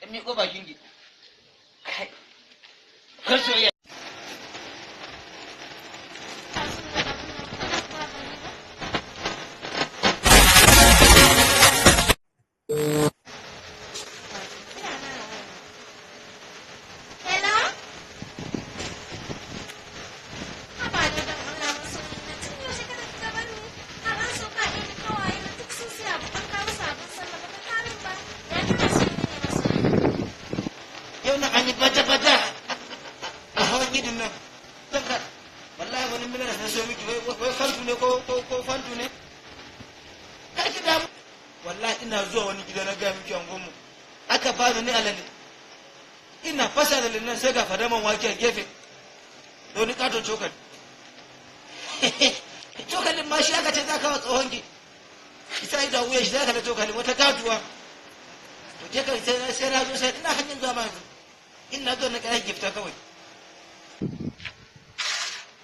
in miƙo bakin ki. Kar soyayya. Yau na an yi bata-bata a hawan gidan nan. Tanka, wallahi wani milar na so miki wai fantu ne ko fantu ne? Kar ki damu. Wallahi ina zuwa wani gida na gaya miki angonmu. Aka ba ni alale. Ina fasa da nan sai ga fadaman wake a gefe. Da wani katon cokali. Cokalin ma shi aka ce za ka wa tsohon ki. Isa da wuya shi za ka da cokalin wata katuwa. To je ka sai na zo sai ina hanyar zuwa ma ina zo na kai gifta kawai.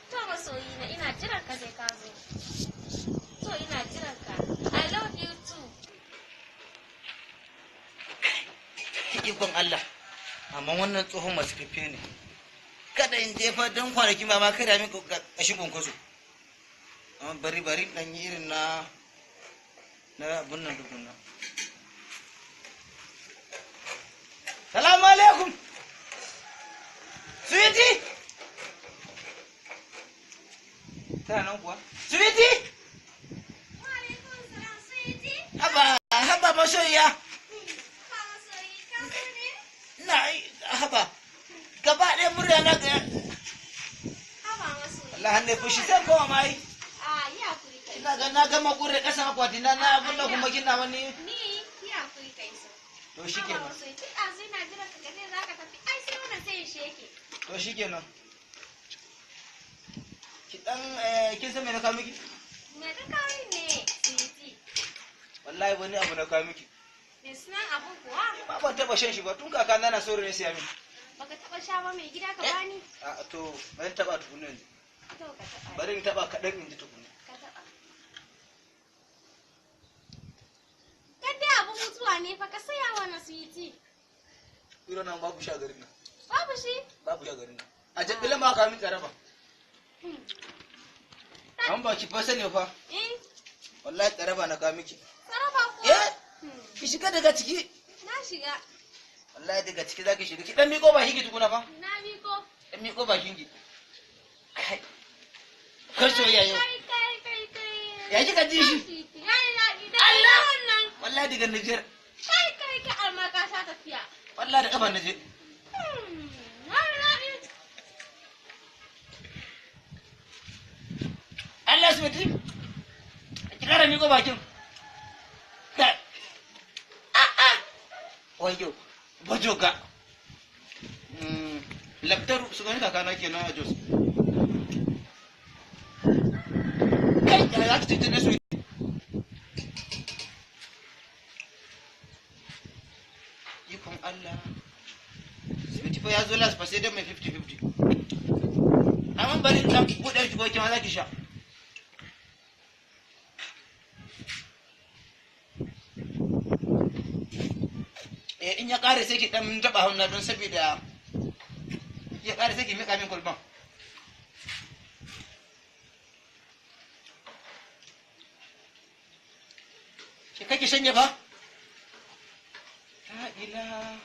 To masoyi na ina jiran ka sai ka zo. To ina jiran ka. I love you too. Ikon Allah. Amma wannan tsohon masu fife ne. Kada in jefa don kwanaki ma kada min kashin kwankwaso. Amma bari dan yi irin na abun nan dukkan. Salamu alaikum. Sweetie. Tana nan kuwa? Sweetie. Wa alaikum salam sweetie. Haba masoyiya. Ba masoyi ka zo ne? Haba. Gaba ɗaya murya na ga. Haba masoyi. Allah hanne fushi sai kowa mai. Yi hakuri kai. Ina ga na gama gurre kasan akwati na abun da kuma kina wani. Ni yi hakuri kai so. To shikenan. Haba masoyi tun ɗazu ina jiran ka gaje za ka tafi. Ai sai wannan sai ya sheke. To shikenan. Ki dan kin san me na kawo miki? Me ka kawo ne sweetie? Wallahi wani abu na kawo miki. Me sunan abun kuwa? Ba ban taba shan shi ba tun kaka na so ne siya min. Baka taɓa sha ba mai gida ka bani? A to bari taba tukunan. To ka taɓa. Bari in taba kadan in ji tukunan. Ka taɓa. Kadda abun mutuwa ne fa ka saya wa na sweetie. Iro nan babu sha garin nan. Babu shi? Babu sha garin nan. A jaddala ma ka min tsaraba. An ba ki fa sani fa. Wallahi tsaraba na ka miki. Tsaraba kuwa? Ki shiga daga ciki. Na shiga. Wallahi daga ciki zaki shiga. Ki dan miko bakin ki tukuna fa. Na miko. Dan miko bakin ki. Kar soyayya yau. Kai. Ya kika ji shi? Yayi daɗi da Allah! wannan. Wallahi daga Niger. Kai ka alma ka sha tafiya. Wallahi da kafa naje. Yayi daɗi. Allah su mutu. Ki kara miko bakin. Wayo, bajoga. Labtaru su gani kakana kenan a Jos. Kai, ya ki tuntun su. Ikon Allah. Sibiti fa ya zo las fa sai dai mai 50-50. Amma bari dan buɗe shi ko kima za ki sha. In ya kare sai ki dan taba hannu don saboda ya kare sai ki mika min kulban. Ki kake shanye fa? La ilaha.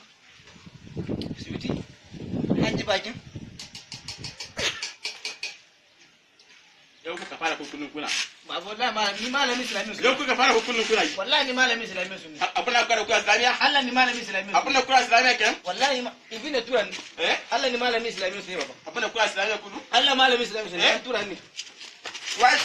Sweetie, an ji bakin? Yau kuka fara kukunin kuna. Ba wallahi ni malamin islamiyu. Yau kuka fara kukunin kuna. Wallahi ni malamin islamiyu sun. Abin da kuka kula islamiya? Allah ni malamin islamiyu. Abin da kula islamiya kenan? Wallahi ibina turan. Allah ni malamin islamiyu sun baba. Abin da kula islamiya kudu? Allah malamin islamiyu sun turan ni. What?